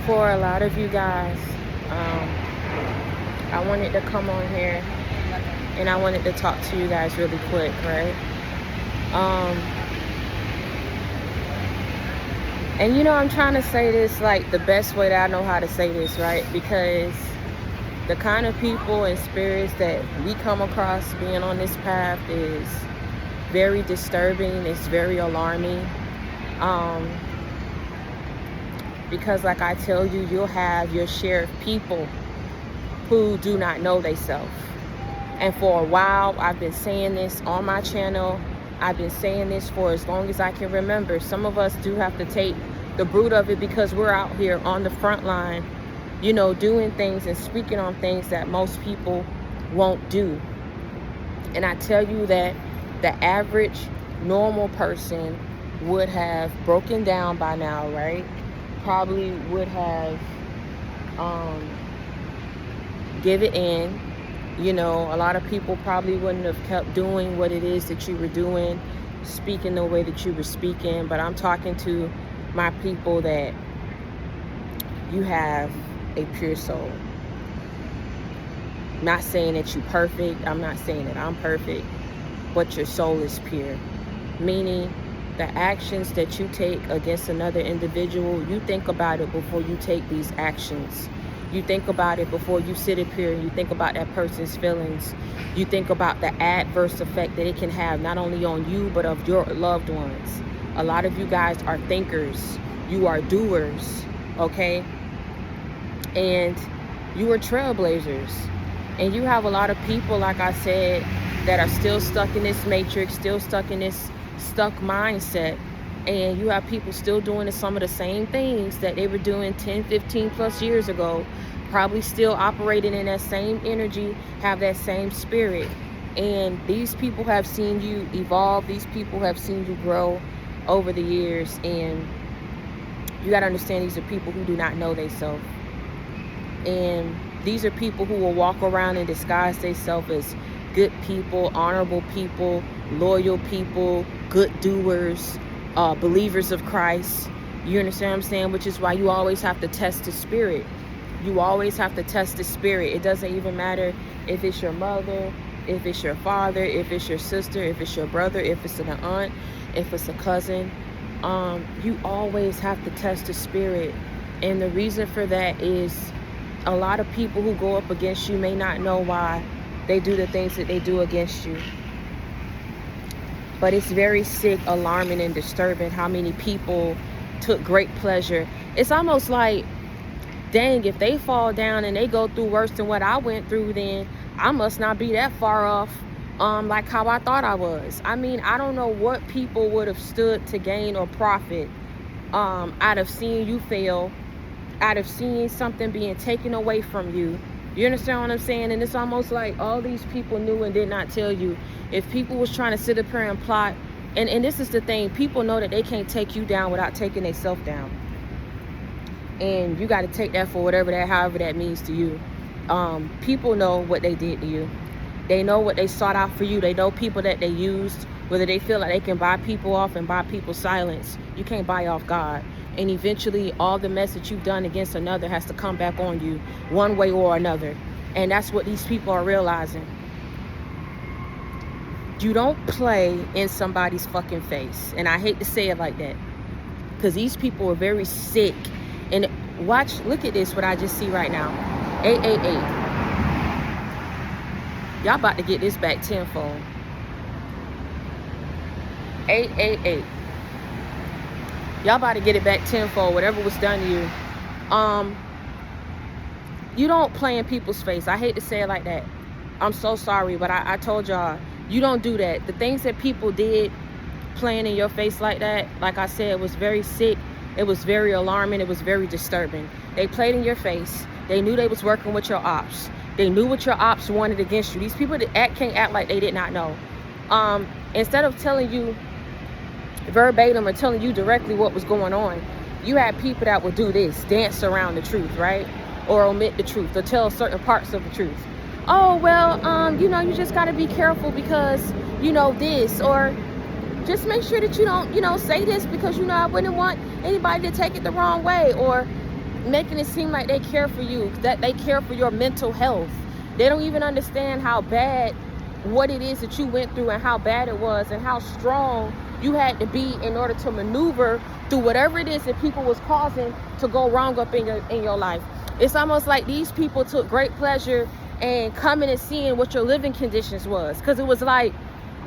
For a lot of you guys, I wanted to come on here and I wanted to talk to you guys really quick, right? Um, and I'm trying to say this like the best way that I know how to say this, right? Because the kind of people and spirits that we come across being on this path is very disturbing. It's very alarming. Because like I tell you, you'll have your share of people who do not know themselves. And for a while, I've been saying this on my channel. I've been saying this for as long as I can remember. Some of us do have to take the brunt of it because we're out here on the front line, doing things and speaking on things that most people won't do. And I tell you that the average normal person would have broken down by now, right? Probably would have given in. A lot of people probably wouldn't have kept doing what it is that you were doing, speaking the way that you were speaking. But I'm talking to my people that you have a pure soul. Not saying that you're perfect. I'm not saying that I'm perfect, but your soul is pure. Meaning the actions that you take against another individual, you think about it before you take these actions. You think about it before you sit up here and you think about that person's feelings. You think about the adverse effect that it can have not only on you, but of your loved ones. A lot of you guys are thinkers. You are doers, okay? And you are trailblazers. And you have a lot of people, like I said, that are still stuck in this matrix, still stuck in this stuck mindset. And you have people still doing some of the same things that they were doing 10, 15 plus years ago, probably still operating in that same energy, have that same spirit. And these people have seen you evolve. These people have seen you grow over the years. And you got to understand, these are people who do not know themselves. And these are people who will walk around and disguise themselves as good people, honorable people, loyal people, good doers, believers of Christ. You understand what I'm saying? Which is why you always have to test the spirit. You always have to test the spirit. It doesn't even matter if it's your mother, if it's your father, if it's your sister, if it's your brother, if it's an aunt, if it's a cousin. You always have to test the spirit. And the reason for that is a lot of people who go up against you may not know why they do the things that they do against you. But it's very sick, alarming, and disturbing how many people took great pleasure. It's almost like, dang, if they fall down and they go through worse than what I went through, then I must not be that far off, like how I thought I was. I mean, I don't know what people would have stood to gain or profit out of seeing you fail, out of seeing something being taken away from you. You understand what I'm saying? And it's almost like all these people knew and did not tell you. If people was trying to sit up here and plot, and this is the thing, people know that they can't take you down without taking themselves down. And you got to take that for however that means to you. People know what they did to you. They know what they sought out for you. They know people that they used, whether they feel like they can buy people off and buy people's silence. You can't buy off God. And eventually all the mess that you've done against another has to come back on you one way or another. And that's what these people are realizing. You don't play in somebody's fucking face. And I hate to say it like that, because these people are very sick. And look at this, what I just see right now. 888. Y'all about to get this back tenfold. 888. Y'all about to get it back tenfold, whatever was done to you. You don't play in people's face. I hate to say it like that. I'm so sorry, but I told y'all, you don't do that. The things that people did playing in your face like that, like I said, was very sick. It was very alarming. It was very disturbing. They played in your face. They knew they was working with your ops. They knew what your ops wanted against you. These people that can't act like they did not know. Instead of telling you verbatim or telling you directly what was going on, you had people that would do this, dance around the truth, right? Or omit the truth, or tell certain parts of the truth. Oh, well, you just got to be careful because, this, or just make sure that you don't, say this because, I wouldn't want anybody to take it the wrong way, or making it seem like they care for you, that they care for your mental health. They don't even understand how bad what it is that you went through and how bad it was and how strong you had to be in order to maneuver through whatever it is that people was causing to go wrong up in your life. It's almost like these people took great pleasure in coming and seeing what your living conditions was, because it was like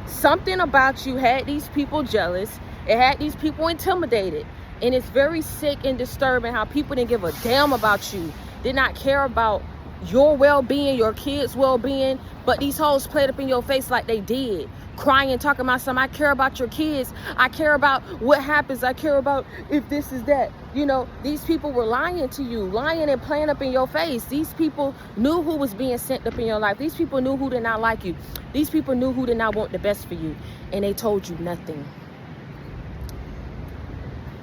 something about you had these people jealous. It had these people intimidated. And it's very sick and disturbing how people didn't give a damn about you, did not care about your well-being, your kids' well-being, but these hoes played up in your face like they did, crying, talking about something. I care about your kids. I care about what happens. I care about if this is that. You know, these people were lying to you, lying and playing up in your face. These people knew who was being sent up in your life. These people knew who did not like you. These people knew who did not want the best for you, and they told you nothing.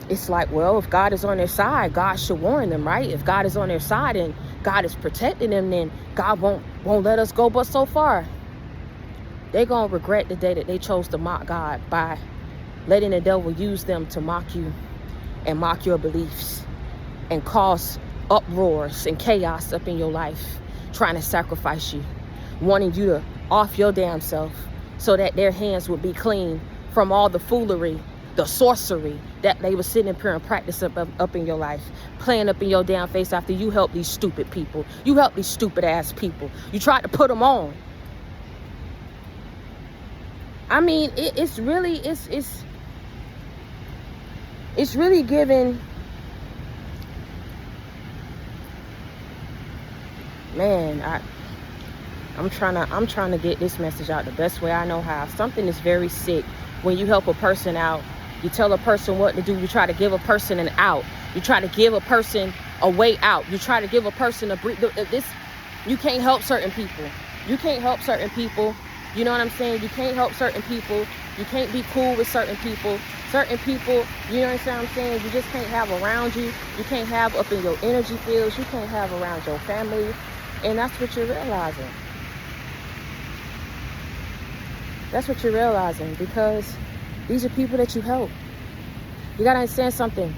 It's like, well, if God is on their side, God should warn them, right? If God is on their side and God is protecting them, then God won't let us go but so far. They're going to regret the day that they chose to mock God by letting the devil use them to mock you and mock your beliefs and cause uproars and chaos up in your life, trying to sacrifice you, wanting you to off your damn self so that their hands would be clean from all the foolery, the sorcery that they were sitting up here and practice up in your life, playing up in your damn face after you helped these stupid people. You helped these stupid ass people. You tried to put them on. I mean, it's really giving, man, I'm trying to get this message out the best way I know how. Something is very sick when you help a person out. You tell a person what to do. You try to give a person an out. You try to give a person a way out. You try to give a person you can't help certain people. You can't help certain people. You know what I'm saying? You can't help certain people. You can't be cool with certain people. Certain people, you know what I'm saying? You just can't have around you. You can't have up in your energy fields. You can't have around your family. And that's what you're realizing. That's what you're realizing, because these are people that you help. You gotta understand something.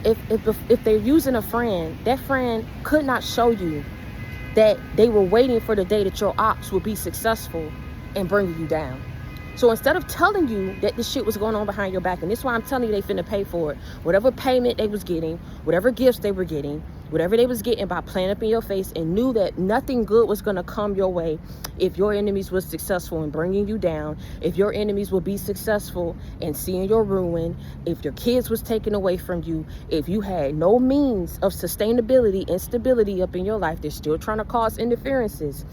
If they're using a friend, that friend could not show you that they were waiting for the day that your ops would be successful and bringing you down. So instead of telling you that this shit was going on behind your back, and this is why I'm telling you they finna pay for it, whatever payment they was getting, whatever gifts they were getting, whatever they was getting by playing up in your face, and knew that nothing good was gonna come your way if your enemies was successful in bringing you down, if your enemies would be successful in seeing your ruin, if your kids was taken away from you, if you had no means of sustainability and stability up in your life, they're still trying to cause interferences.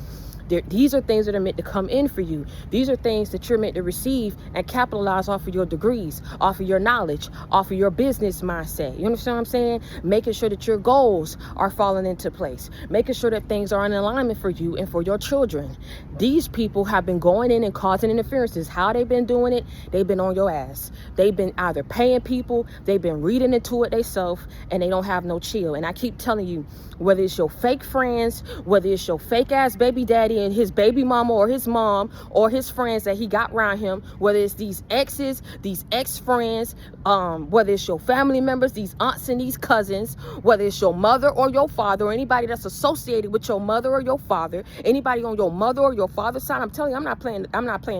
These are things that are meant to come in for you. These are things that you're meant to receive and capitalize off of your degrees, off of your knowledge, off of your business mindset. You understand what I'm saying? Making sure that your goals are falling into place. Making sure that things are in alignment for you and for your children. These people have been going in and causing interferences. How they've been doing it? They've been on your ass. They've been either paying people, they've been reading into it themselves, and they don't have no chill. And I keep telling you, whether it's your fake friends, whether it's your fake ass baby daddy and his baby mama or his mom or his friends that he got around him, whether it's these exes, these ex-friends, whether it's your family members, these aunts and these cousins, whether it's your mother or your father or anybody that's associated with your mother or your father, anybody on your mother or your father's side, I'm telling you, I'm not playing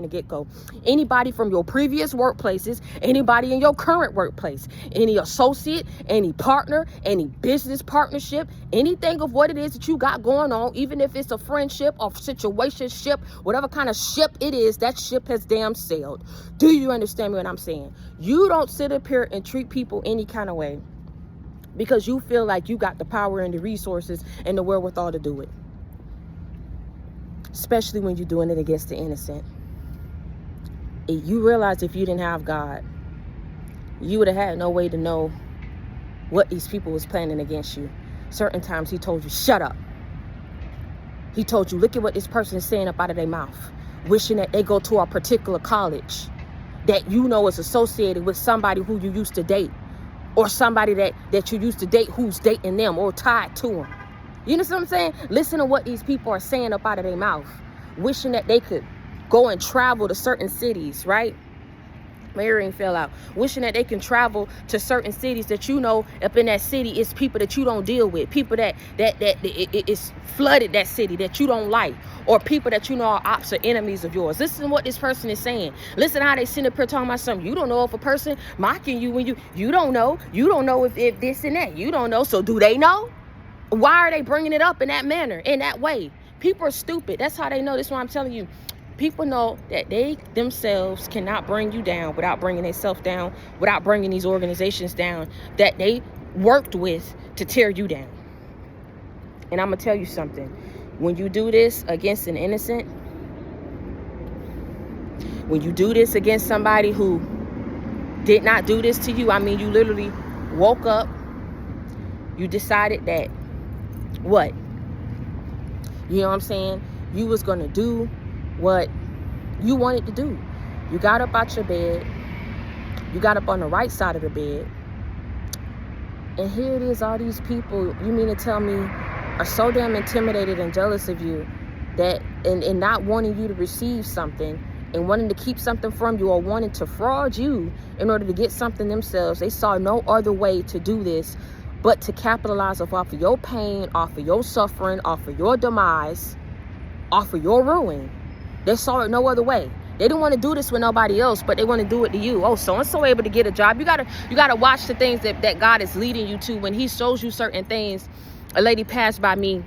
the get-go. Anybody from your previous workplaces, anybody in your current workplace, any associate, any partner, any business partnership, anything of what it is that you got going on, even if it's a friendship or situationship, whatever kind of ship it is, that ship has damn sailed. Do you understand me what I'm saying? You don't sit up here and treat people any kind of way because you feel like you got the power and the resources and the wherewithal to do it. Especially when you're doing it against the innocent. You realize if you didn't have God, you would have had no way to know what these people was planning against you. Certain times he told you, shut up. He told you, look at what this person is saying up out of their mouth, wishing that they go to a particular college that you know is associated with somebody who you used to date, or somebody that you used to date who's dating them or tied to them. You know what I'm saying? Listen to what these people are saying up out of their mouth, wishing that they could go and travel to certain cities, right? Marrying fell out. Wishing that they can travel to certain cities that you know up in that city is people that you don't deal with. People that it's flooded that city that you don't like. Or people that you know are ops or enemies of yours. Listen to what this person is saying. Listen to how they sitting up here talking about something. You don't know if a person mocking you when you don't know. You don't know if this and that. You don't know. So do they know? Why are they bringing it up in that manner, in that way? People are stupid. That's how they know. This is why I'm telling you. People know that they themselves cannot bring you down without bringing themselves down, without bringing these organizations down that they worked with to tear you down. And I'm going to tell you something. When you do this against an innocent, when you do this against somebody who did not do this to you, I mean, you literally woke up, you decided that, what? You know what I'm saying? You was going to do what you wanted to do. You got up out your bed. You got up on the right side of the bed. And here it is, all these people, you mean to tell me, are so damn intimidated and jealous of you that and not wanting you to receive something and wanting to keep something from you or wanting to fraud you in order to get something themselves. They saw no other way to do this but to capitalize off of your pain, off of your suffering, off of your demise, off of your ruin. They saw it no other way. They didn't want to do this with nobody else, but they want to do it to you. Oh, so-and-so able to get a job. You gotta watch the things that God is leading you to. When he shows you certain things, a lady passed by me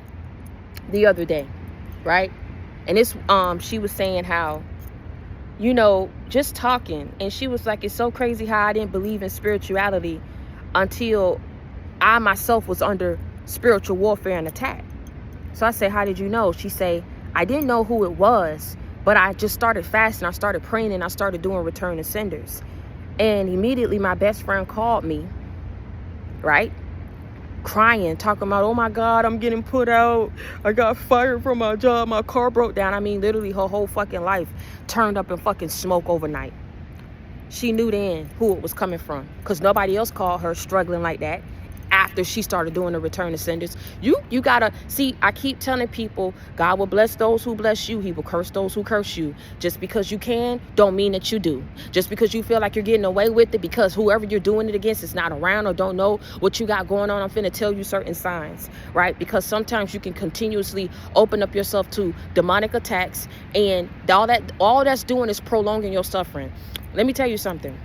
the other day, right? And this, she was saying how, you know, just talking. And she was like, it's so crazy how I didn't believe in spirituality until I myself was under spiritual warfare and attack. So I said, how did you know? She said, I didn't know who it was, but I just started fasting. I started praying and I started doing return to senders. And immediately my best friend called me, right? Crying, talking about, oh my God, I'm getting put out. I got fired from my job. My car broke down. I mean, literally her whole fucking life turned up in fucking smoke overnight. She knew then who it was coming from because nobody else called her struggling like that. After she started doing the return to senders, you gotta see. I keep telling people, God will bless those who bless you. He will curse those who curse you. Just because you can, don't mean that you do. Just because you feel like you're getting away with it, because whoever you're doing it against is not around or don't know what you got going on. I'm finna tell you certain signs, right? Because sometimes you can continuously open up yourself to demonic attacks, and all that's doing is prolonging your suffering. Let me tell you something.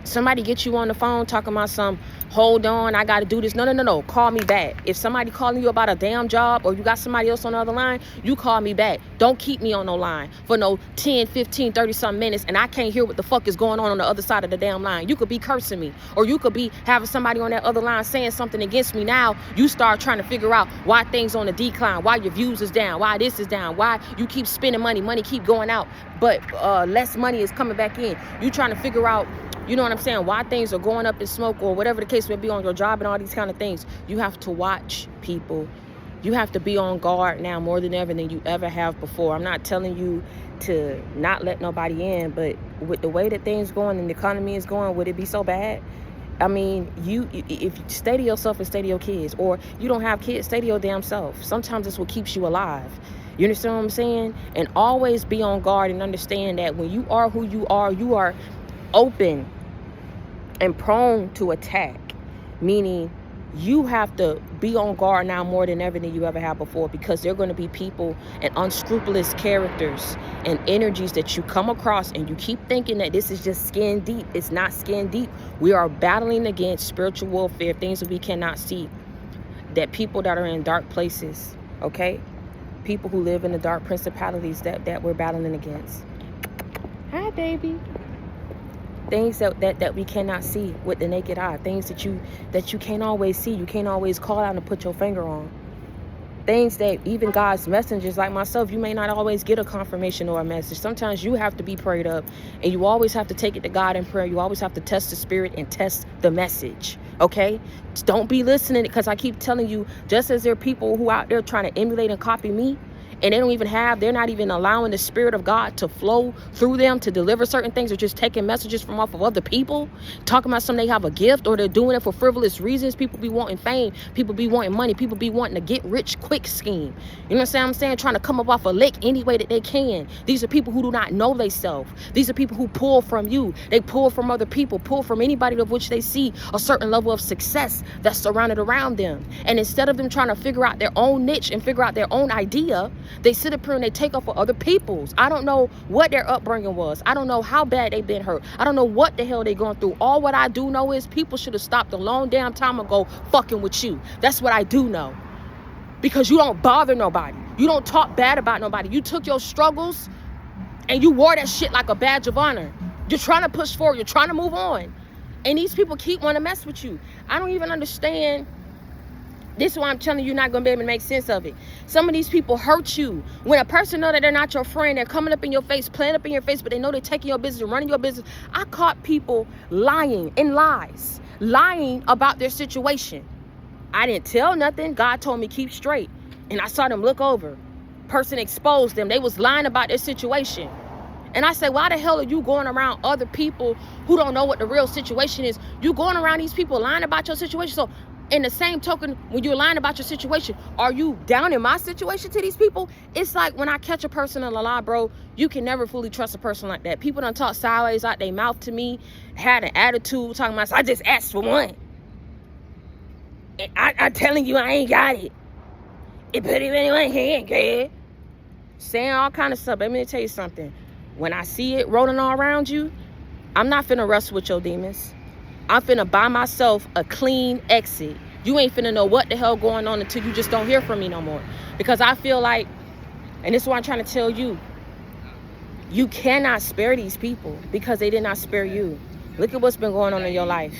Somebody get you on the phone talking about some, hold on, I got to do this. No. Call me back. If somebody calling you about a damn job or you got somebody else on the other line, you call me back. Don't keep me on no line for no 10, 15, 30 some minutes and I can't hear what the fuck is going on the other side of the damn line. You could be cursing me or you could be having somebody on that other line saying something against me. Now you start trying to figure out why things on the decline, why your views is down, why this is down, why you keep spending money keep going out, but less money is coming back in. You trying to figure out, you know what I'm saying, why things are going up in smoke or whatever the case may be on your job and all these kind of things. You have to watch people. You have to be on guard now more than ever than you ever have before. I'm not telling you to not let nobody in, but with the way that things going and the economy is going, would it be so bad? I mean, if you stay to yourself and stay to your kids, or you don't have kids, stay to your damn self. Sometimes it's what keeps you alive. You understand what I'm saying? And always be on guard and understand that when you are who you are open and prone to attack, meaning you have to be on guard now more than ever than you ever have before, because there are going to be people and unscrupulous characters and energies that you come across and you keep thinking that this is just skin deep. It's not skin deep. We are battling against spiritual warfare, things that we cannot see, that people that are in dark places, okay? People who live in the dark principalities that we're battling against. Hi, baby. Things that we cannot see with the naked eye. Things that you can't always see. You can't always call out and put your finger on. Things that even God's messengers like myself, you may not always get a confirmation or a message. Sometimes you have to be prayed up, and you always have to take it to God in prayer. You always have to test the spirit and test the message. Okay? Just don't be listening, because I keep telling you, just as there are people who out there trying to emulate and copy me, and they're not even allowing the Spirit of God to flow through them to deliver certain things, or just taking messages from off of other people, talking about some they have a gift, or they're doing it for frivolous reasons. People be wanting fame, people be wanting money, people be wanting to get rich quick scheme. You know what I'm saying? Trying to come up off a lick any way that they can. These are people who do not know themselves. These are people who pull from you. They pull from other people, pull from anybody of which they see a certain level of success that's surrounded around them. And instead of them trying to figure out their own niche and figure out their own idea, they sit up here and they take up for other people's. I don't know what their upbringing was. I don't know how bad they've been hurt. I don't know what the hell they're going through. All what I do know is people should have stopped a long damn time ago fucking with you. That's what I do know. Because you don't bother nobody. You don't talk bad about nobody. You took your struggles and you wore that shit like a badge of honor. You're trying to push forward. You're trying to move on. And these people keep wanting to mess with you. I don't even understand. This is why I'm telling you, you're not going to be able to make sense of it. Some of these people hurt you. When a person know that they're not your friend, they're coming up in your face, playing up in your face, but they know they're taking your business and running your business. I caught people lying in lies, lying about their situation. I didn't tell nothing. God told me keep straight. And I saw them look over. Person exposed them. They was lying about their situation. And I said, why the hell are you going around other people who don't know what the real situation is? You going around these people lying about your situation. So in the same token, when you're lying about your situation, are you down in my situation to these people? It's like when I catch a person in a lie, bro, you can never fully trust a person like that. People done talk sideways out their mouth to me, had an attitude, talking about, I just asked for one. And I'm telling you, I ain't got it. It put him in my hand, girl. Saying all kind of stuff. Let me tell you something. When I see it rolling all around you, I'm not finna wrestle with your demons. I'm finna buy myself a clean exit. You ain't finna know what the hell going on until you just don't hear from me no more. Because I feel like, and this is what I'm trying to tell you, you cannot spare these people because they did not spare you. Look at what's been going on in your life.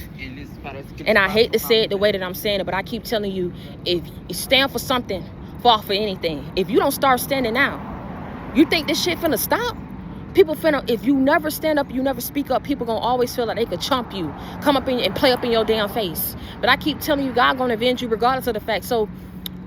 And I hate to say it the way that I'm saying it, but I keep telling you, if you stand for something, fall for anything. If you don't start standing now, you think this shit finna stop? People finna, if you never stand up, you never speak up, people gonna always feel like they could chump you, come up in and play up in your damn face. But I keep telling you, God gonna avenge you regardless of the fact. So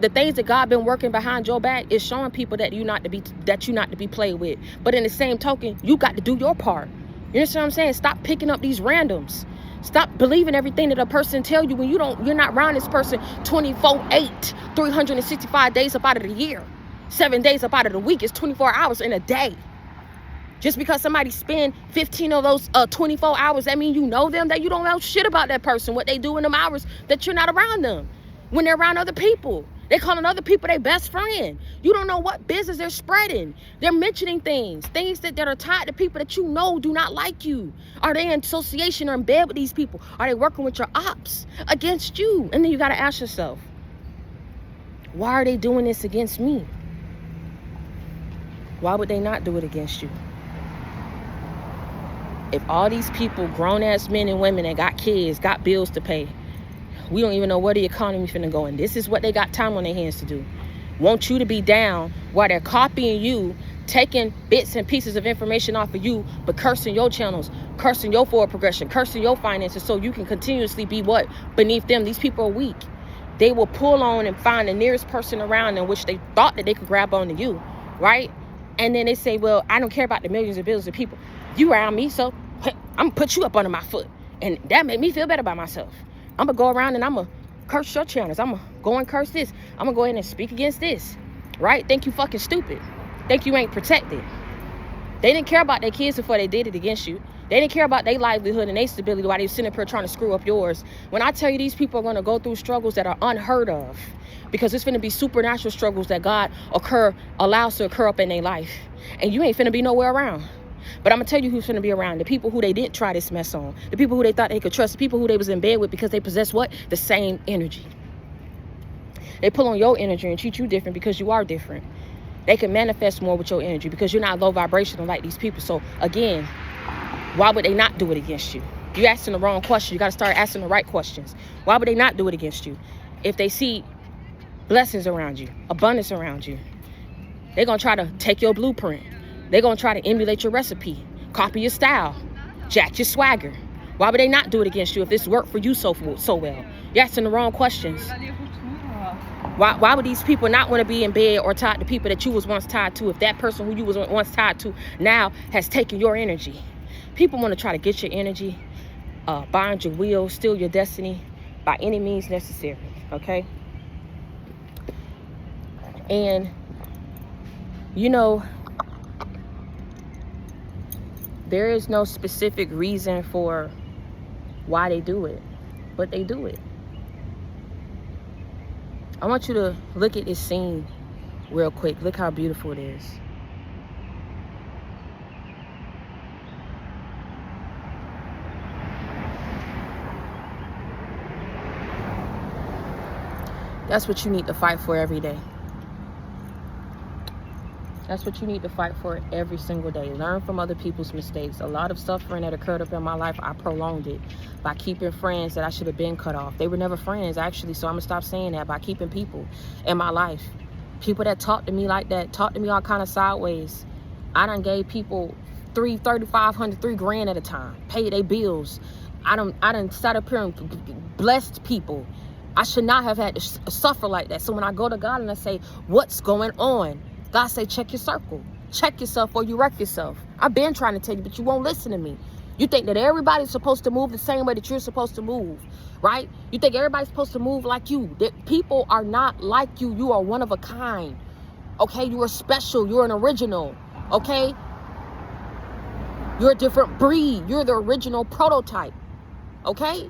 the things that God been working behind your back is showing people that you not to be played with. But in the same token, you got to do your part. You understand what I'm saying? Stop picking up these randoms. Stop believing everything that a person tell you when you're not around this person 24/8, 365 days up out of the year, 7 days up out of the week. It's 24 hours in a day. Just because somebody spend 15 of those 24 hours, that mean you know them, that you don't know shit about that person, what they do in them hours that you're not around them. When they're around other people, they calling other people their best friend. You don't know what business they're spreading. They're mentioning things that are tied to people that you know do not like you. Are they in association or in bed with these people? Are they working with your ops against you? And then you got to ask yourself, why are they doing this against me? Why would they not do it against you? If all these people, grown-ass men and women that got kids, got bills to pay, we don't even know where the economy finna go. And this is what they got time on their hands to do. Want you to be down while they're copying you, taking bits and pieces of information off of you, but cursing your channels, cursing your forward progression, cursing your finances so you can continuously be what? Beneath them. These people are weak. They will pull on and find the nearest person around them which they thought that they could grab onto you, right? And then they say, well, I don't care about the millions and billions of people. You around me, so I'm gonna put you up under my foot. And that made me feel better about myself. I'm gonna go around and I'm gonna curse your channels. I'm gonna go and curse this. I'm gonna go ahead and speak against this, right? Think you fucking stupid. Think you ain't protected. They didn't care about their kids before they did it against you. They didn't care about their livelihood and their stability while they were sitting up here trying to screw up yours. When I tell you these people are gonna go through struggles that are unheard of, because it's finna be supernatural struggles that God allows to occur up in their life. And you ain't finna be nowhere around. But I'm gonna tell you who's finna be around. The people who they didn't try this mess on. The people who they thought they could trust. The people who they was in bed with because they possess what? The same energy. They pull on your energy and treat you different because you are different. They can manifest more with your energy because you're not low vibrational like these people. So again, why would they not do it against you? You're asking the wrong question. You gotta start asking the right questions. Why would they not do it against you? If they see blessings around you, abundance around you, they're gonna try to take your blueprint. They're going to try to emulate your recipe, copy your style, jack your swagger. Why would they not do it against you if this worked for you so well? You're asking the wrong questions. Why would these people not want to be in bed or tied to people that you was once tied to if that person who you was once tied to now has taken your energy? People want to try to get your energy, bind your will, steal your destiny by any means necessary, okay? And, you know, there is no specific reason for why they do it, but they do it. I want you to look at this scene real quick. Look how beautiful it is. That's what you need to fight for every day. That's what you need to fight for every single day. Learn from other people's mistakes. A lot of suffering that occurred up in my life, I prolonged it by keeping friends that I should have been cut off. They were never friends, actually, so I'm going to stop saying that. By keeping people in my life. People that talk to me like that, talk to me all kind of sideways. I done gave people $3,500, $3,000 at a time. Paid their bills. I done sat up here and blessed people. I should not have had to suffer like that. So when I go to God and I say, what's going on? God say, check your circle. Check yourself or you wreck yourself. I've been trying to tell you, but you won't listen to me. You think that everybody's supposed to move the same way that you're supposed to move, right? You think everybody's supposed to move like you. That people are not like you. You are one of a kind, okay? You are special. You're an original, okay? You're a different breed. You're the original prototype, okay?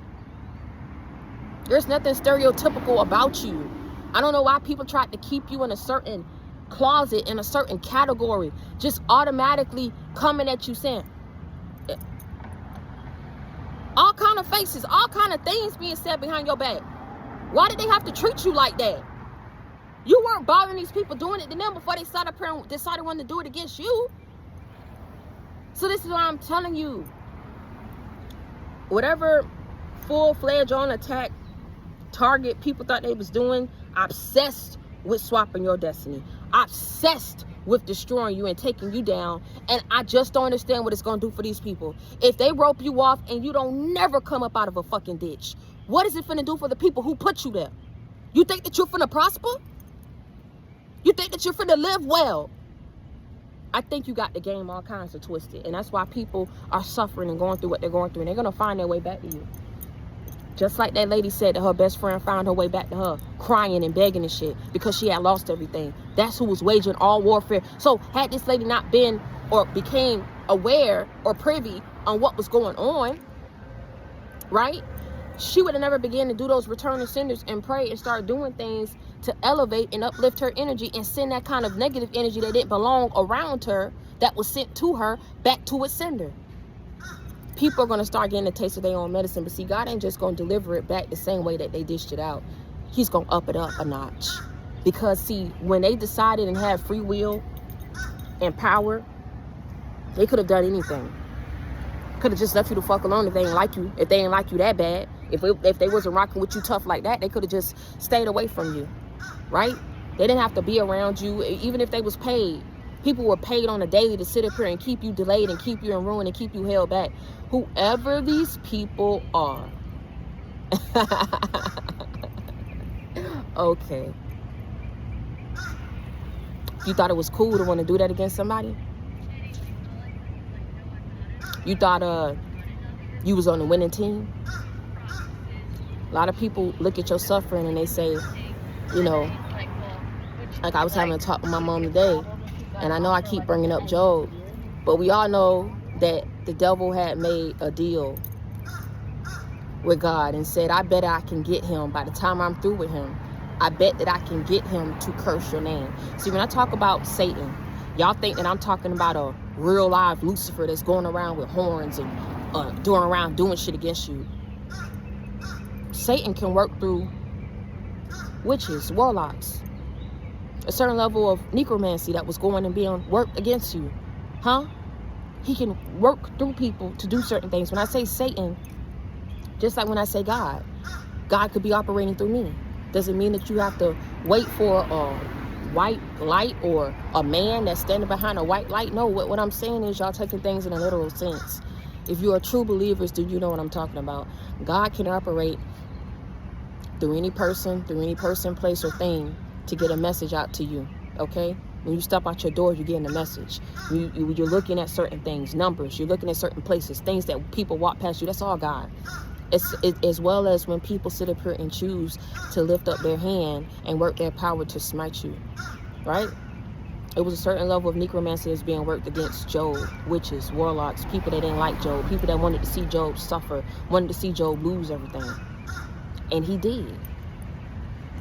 There's nothing stereotypical about you. I don't know why people try to keep you in a certain closet, in a certain category, just automatically coming at you saying all kind of faces, all kind of things being said behind your back. Why did they have to treat you like that? You weren't bothering these people doing it to them before they sat up here and decided when to do it against you. So this is why I'm telling you, whatever full-fledged on attack target people thought they was doing, obsessed with swapping your destiny, obsessed with destroying you and taking you down. And I just don't understand what it's gonna do for these people. If they rope you off and you don't never come up out of a fucking ditch, what is it finna do for the people who put you there? You think that you're finna prosper? You think that you're finna live well? I think you got the game all kinds of twisted, and that's why people are suffering and going through what they're going through, and they're gonna find their way back to you. Just like that lady said that her best friend found her way back to her, crying and begging and shit because she had lost everything. That's who was waging all warfare. So had this lady not been or became aware or privy on what was going on, right? She would have never began to do those return of senders and pray and start doing things to elevate and uplift her energy and send that kind of negative energy that didn't belong around her, that was sent to her, back to its sender. People are going to start getting a taste of their own medicine. But see, God ain't just going to deliver it back the same way that they dished it out. He's going to up it up a notch. Because, see, when they decided and had free will and power, they could have done anything. Could have just left you the fuck alone if they ain't like you. If they ain't like you that bad. If they wasn't rocking with you tough like that, they could have just stayed away from you. Right? They didn't have to be around you, even if they was paid. People were paid on a daily to sit up here and keep you delayed and keep you in ruin and keep you held back. Whoever these people are. Okay. You thought it was cool to want to do that against somebody? You thought you was on the winning team? A lot of people look at your suffering and they say, you know, like I was having a talk with my mom today, and I know I keep bringing up Job, but we all know that the devil had made a deal with God and said, I bet I can get him by the time I'm through with him. I bet that I can get him to curse your name. See, when I talk about Satan, y'all think that I'm talking about a real live Lucifer that's going around with horns and doing shit against you. Satan can work through witches, warlocks, a certain level of necromancy that was going and being worked against you. He can work through people to do certain things. When I say Satan, just like when I say God, God could be operating through me. Doesn't mean that you have to wait for a white light or a man that's standing behind a white light. No, what I'm saying is y'all taking things in a literal sense. If you are true believers, do you know what I'm talking about? God can operate through any person, place, or thing to get a message out to you, okay? When you step out your door, you're getting a message. You're looking at certain things, numbers. You're looking at certain places, things that people walk past you. That's all God. As well as when people sit up here and choose to lift up their hand and work their power to smite you, right? It was a certain level of necromancy that's being worked against Job, witches, warlocks, people that didn't like Job, people that wanted to see Job suffer, wanted to see Job lose everything. And he did.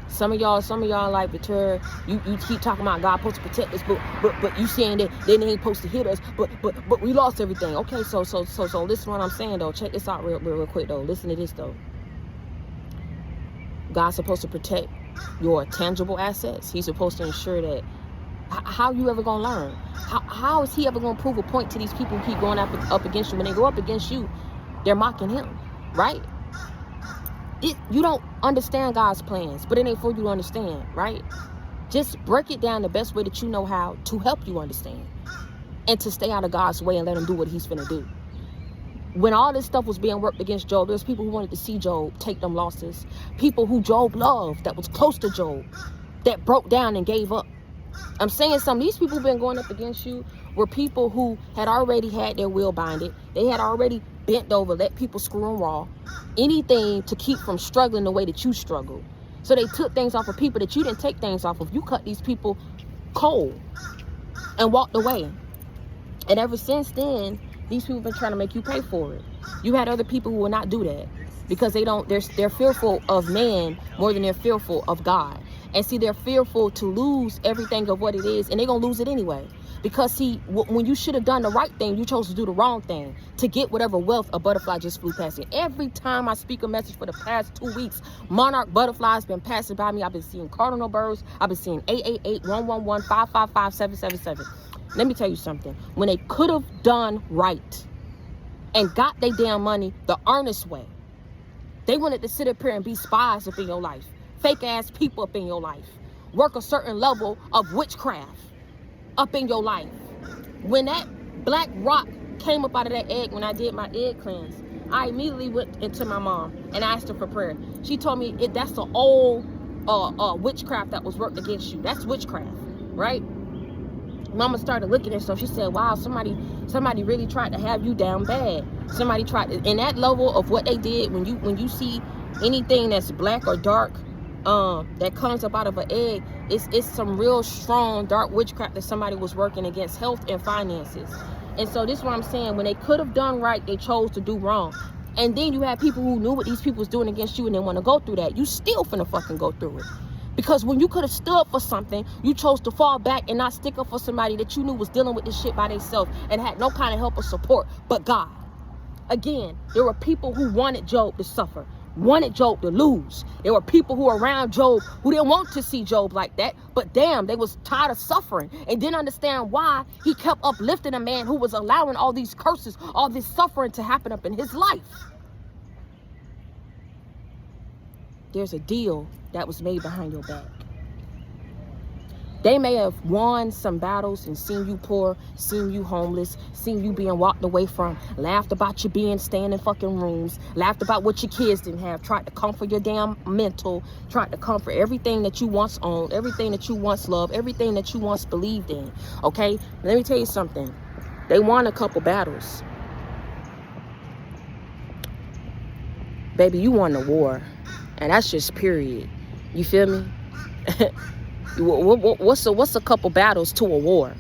Some of y'all like, Victoria, you keep talking about God supposed to protect us, but you saying that they ain't supposed to hit us, but we lost everything. Okay, so listen to what I'm saying though. Check this out real quick though. Listen to this though. God's supposed to protect your tangible assets. He's supposed to ensure that. How you ever gonna learn? How is he ever gonna prove a point to these people who keep going up against you? When they go up against you, they're mocking him, right? You don't understand God's plans, but it ain't for you to understand, right? Just break it down the best way that you know how to help you understand, and to stay out of God's way and let him do what he's finna do. When all this stuff was being worked against Job, there's people who wanted to see Job take them losses. People who Job loved, that was close to Job, that broke down and gave up. I'm saying some of these people who've been going up against you were people who had already had their will binded. They had already bent over, let people screw them raw. Anything to keep from struggling the way that you struggle. So they took things off of people that you didn't take things off of. You cut these people cold and walked away. And ever since then, these people have been trying to make you pay for it. You had other people who will not do that because they're fearful of man more than they're fearful of God. And see, they're fearful to lose everything of what it is, and they're going to lose it anyway. Because see, when you should have done the right thing, you chose to do the wrong thing to get whatever wealth a butterfly just flew past you. Every time I speak a message for the past 2 weeks, monarch butterflies been passing by me. I've been seeing cardinal birds. I've been seeing 888, 111, 555, 777. Let me tell you something. When they could have done right and got their damn money the earnest way, they wanted to sit up here and be spies up in your life. Fake ass people up in your life. Work a certain level of witchcraft up in your life. When that black rock came up out of that egg, when I did my egg cleanse, I immediately went into my mom and asked her for prayer. She told me that's the old witchcraft that was worked against you. That's witchcraft, right? Mama started looking at stuff. She said, wow, somebody really tried to have you down bad. Somebody tried to, in that level of what they did, when you see anything that's black or dark, that comes up out of an egg, it's some real strong dark witchcraft that somebody was working against health and finances. And so this is what I'm saying. When they could have done right, they chose to do wrong. And then you have people who knew what these people was doing against you and they want to go through that. You still finna fucking go through it. Because when you could have stood for something, you chose to fall back and not stick up for somebody that you knew was dealing with this shit by themselves and had no kind of help or support but God. Again, there were people who wanted Job to suffer, wanted Job to lose. There were people who were around Job who didn't want to see Job like that, but damn, they was tired of suffering and didn't understand why he kept uplifting a man who was allowing all these curses, all this suffering to happen up in his life. There's a deal that was made behind your back. They may have won some battles and seen you poor, seen you homeless, seen you being walked away from, laughed about you staying in fucking rooms, laughed about what your kids didn't have, tried to comfort your damn mental, tried to comfort everything that you once owned, everything that you once loved, everything that you once believed in, okay? Let me tell you something. They won a couple battles. Baby, you won the war. And that's just period. You feel me? What's a couple battles to a war?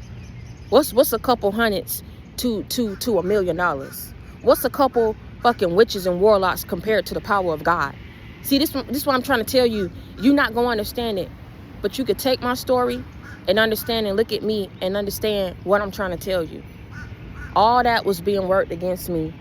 What's a couple hundreds to $1 million? What's a couple fucking witches and warlocks compared to the power of God? See, this is what I'm trying to tell you. You're not gonna understand it, but you could take my story and understand and look at me and understand what I'm trying to tell you. All that was being worked against me.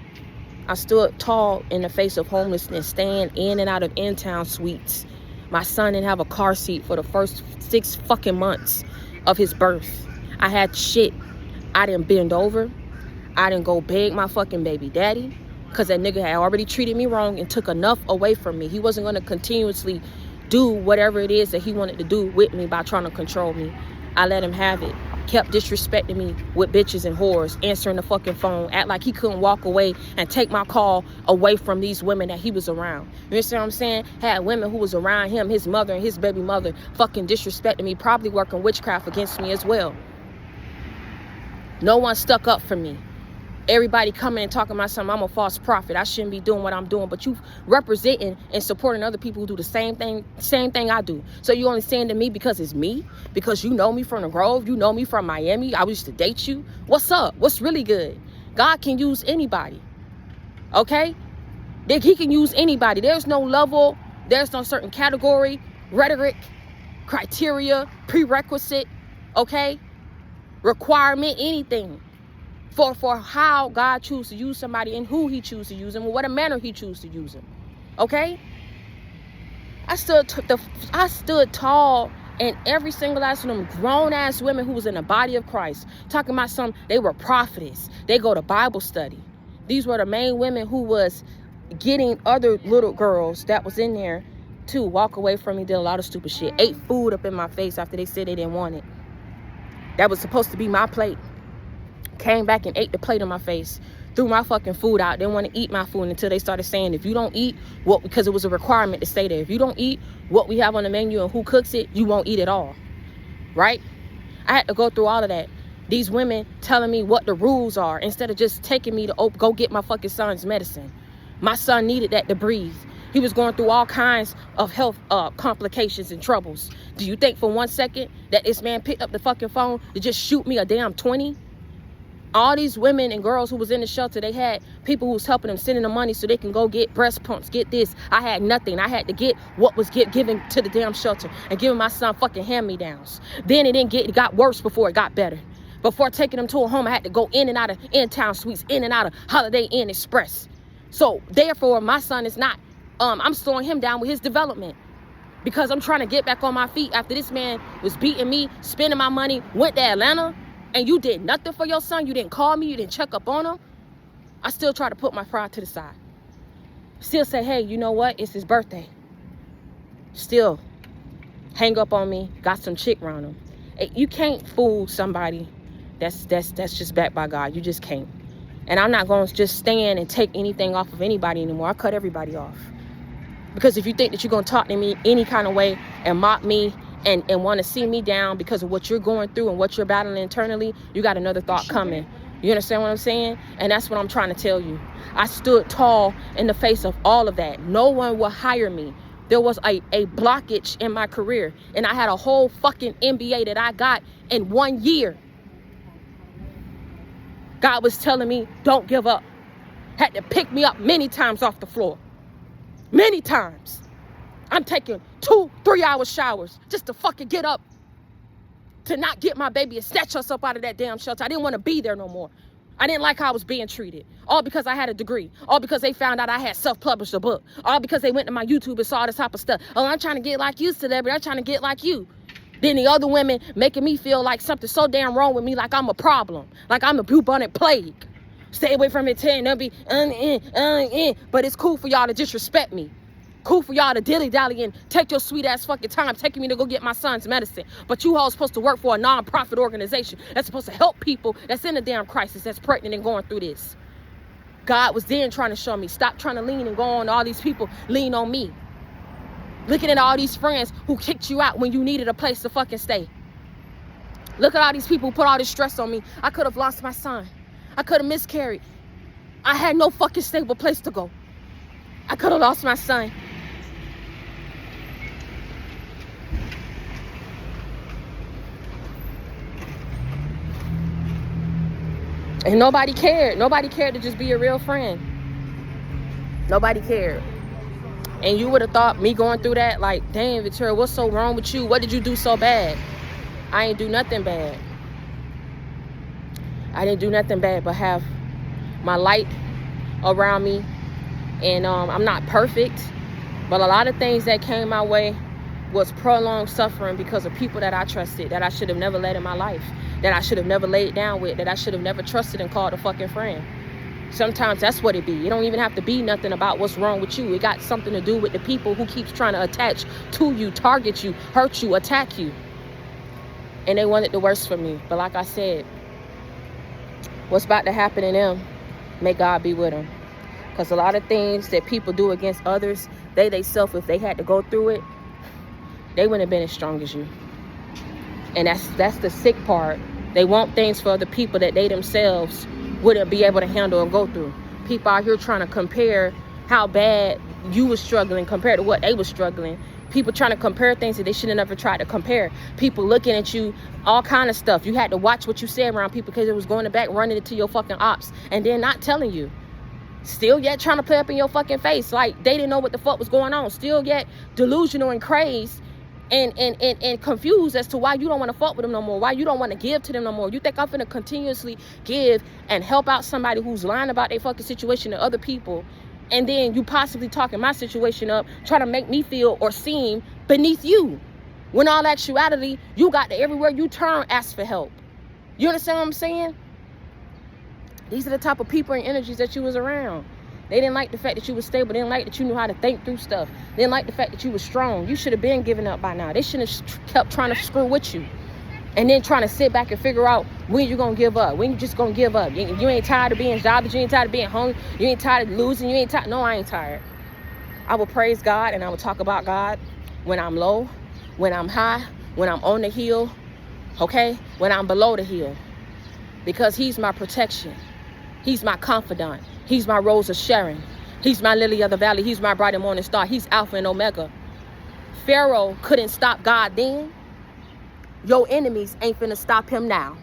I stood tall in the face of homelessness, staying in and out of in-town suites. My son didn't have a car seat for the first 6 fucking months of his birth. I had shit. I didn't bend over. I didn't go beg my fucking baby daddy because that nigga had already treated me wrong and took enough away from me. He wasn't going to continuously do whatever it is that he wanted to do with me by trying to control me. I let him have it. Kept disrespecting me with bitches and whores, answering the fucking phone, act like he couldn't walk away and take my call away from these women that he was around. You understand what I'm saying? Had women who was around him, his mother and his baby mother, fucking disrespecting me, probably working witchcraft against me as well. No one stuck up for me. Everybody coming and talking about something, I'm a false prophet, I shouldn't be doing what I'm doing. But you representing and supporting other people who do the same thing I do. So you only saying to me because it's me? Because you know me from the Grove? You know me from Miami? I used to date you? What's up? What's really good? God can use anybody. Okay? He can use anybody. There's no level. There's no certain category, rhetoric, criteria, prerequisite, okay? Requirement, anything. For how God chooses to use somebody and who he chooses to use them, and what a manner he chooses to use them. Okay? I stood tall in every single last one of them grown ass women who was in the body of Christ, talking about they were prophetess. They go to Bible study. These were the main women who was getting other little girls that was in there to walk away from me, did a lot of stupid shit. Ate food up in my face after they said they didn't want it. That was supposed to be my plate. Came back and ate the plate on my face, threw my fucking food out. Didn't want to eat my food until they started saying, if you don't eat because it was a requirement to stay there. If you don't eat what we have on the menu and who cooks it, you won't eat it all. Right? I had to go through all of that. These women telling me what the rules are instead of just taking me to go get my fucking son's medicine. My son needed that to breathe. He was going through all kinds of health complications and troubles. Do you think for 1 second that this man picked up the fucking phone to just shoot me a damn 20? All these women and girls who was in the shelter, they had people who was helping them, sending them money so they can go get breast pumps, get this. I had nothing. I had to get what was given to the damn shelter and giving my son fucking hand-me-downs. Then it got worse before it got better. Before taking them to a home, I had to go in and out of in-town suites, in and out of Holiday Inn Express. So therefore, my son is not, I'm slowing him down with his development. Because I'm trying to get back on my feet after this man was beating me, spending my money, went to Atlanta. And you did nothing for your son. You didn't call me. You didn't check up on him. I still try to put my pride to the side. Still say, hey, you know what? It's his birthday. Still hang up on me. Got some chick around him. Hey, you can't fool somebody that's just backed by God. You just can't. And I'm not going to just stand and take anything off of anybody anymore. I cut everybody off. Because if you think that you're going to talk to me any kind of way and mock me and want to see me down because of what you're going through and what you're battling internally, you got another thought coming. You understand what I'm saying? And that's what I'm trying to tell you. I stood tall in the face of all of that. No one will hire me. There was a blockage in my career, and I had a whole fucking MBA that I got in 1 year. God was telling me, don't give up. Had to pick me up many times off the floor. Many times. I'm taking 2-3 hour showers just to fucking get up, to not get my baby and snatch us up out of that damn shelter. I didn't want to be there no more. I didn't like how I was being treated. All because I had a degree. All because they found out I had self-published a book. All because they went to my YouTube and saw this type of stuff. Oh, I'm trying to get like you, celebrity. I'm trying to get like you. Then the other women making me feel like something so damn wrong with me, like I'm a problem. Like I'm a bubonic plague. Stay away from it, and they'll be, but it's cool for y'all to disrespect me. Cool for y'all to dilly-dally and take your sweet-ass fucking time taking me to go get my son's medicine. But you all supposed to work for a non-profit organization that's supposed to help people that's in a damn crisis, that's pregnant and going through this. God was then trying to show me, stop trying to lean and go on all these people, lean on me. Looking at all these friends who kicked you out when you needed a place to fucking stay. Look at all these people who put all this stress on me. I could have lost my son. I could have miscarried. I had no fucking stable place to go. I could have lost my son. And nobody cared. Nobody cared to just be a real friend. Nobody cared. And you would have thought me going through that, like, damn, Victoria, what's so wrong with you? What did you do so bad? I ain't do nothing bad. I didn't do nothing bad but have my light around me. And I'm not perfect. But a lot of things that came my way was prolonged suffering because of people that I trusted, that I should have never let in my life, that I should have never laid down with, that I should have never trusted and called a fucking friend. Sometimes that's what it be. It don't even have to be nothing about what's wrong with you. It got something to do with the people who keeps trying to attach to you, target you, hurt you, attack you. And they wanted the worst for me. But like I said, what's about to happen to them, may God be with them. Because a lot of things that people do against others, they themselves, if they had to go through it, they wouldn't have been as strong as you. And that's the sick part. They want things for other people that they themselves wouldn't be able to handle and go through. People out here trying to compare how bad you was struggling compared to what they was struggling. People trying to compare things that they should have never tried to compare. People looking at you, all kind of stuff. You had to watch what you said around people because it was going back, running into your fucking ops, and then not telling you. Still yet trying to play up in your fucking face like they didn't know what the fuck was going on. Still yet delusional and crazed and confused as to why you don't want to fuck with them no more, why you don't want to give to them no more. You think I'm finna continuously give and help out somebody who's lying about their fucking situation to other people, and then you possibly talking my situation up, trying to make me feel or seem beneath you, when all actuality, you got to everywhere you turn ask for help. You understand what I'm saying? These are the type of people and energies that you was around. They didn't like the fact that you was stable. They didn't like that you knew how to think through stuff. They didn't like the fact that you was strong. You should have been giving up by now. They shouldn't have kept trying to screw with you. And then trying to sit back and figure out when you're going to give up. When you just going to give up. You ain't tired of being jobless. You ain't tired of being hungry. You ain't tired of losing. You ain't tired. No, I ain't tired. I will praise God and I will talk about God when I'm low, when I'm high, when I'm on the hill, okay? When I'm below the hill. Because he's my protection. He's my confidant. He's my Rose of Sharon. He's my Lily of the Valley. He's my bright and morning star. He's Alpha and Omega. Pharaoh couldn't stop God then. Your enemies ain't finna stop him now.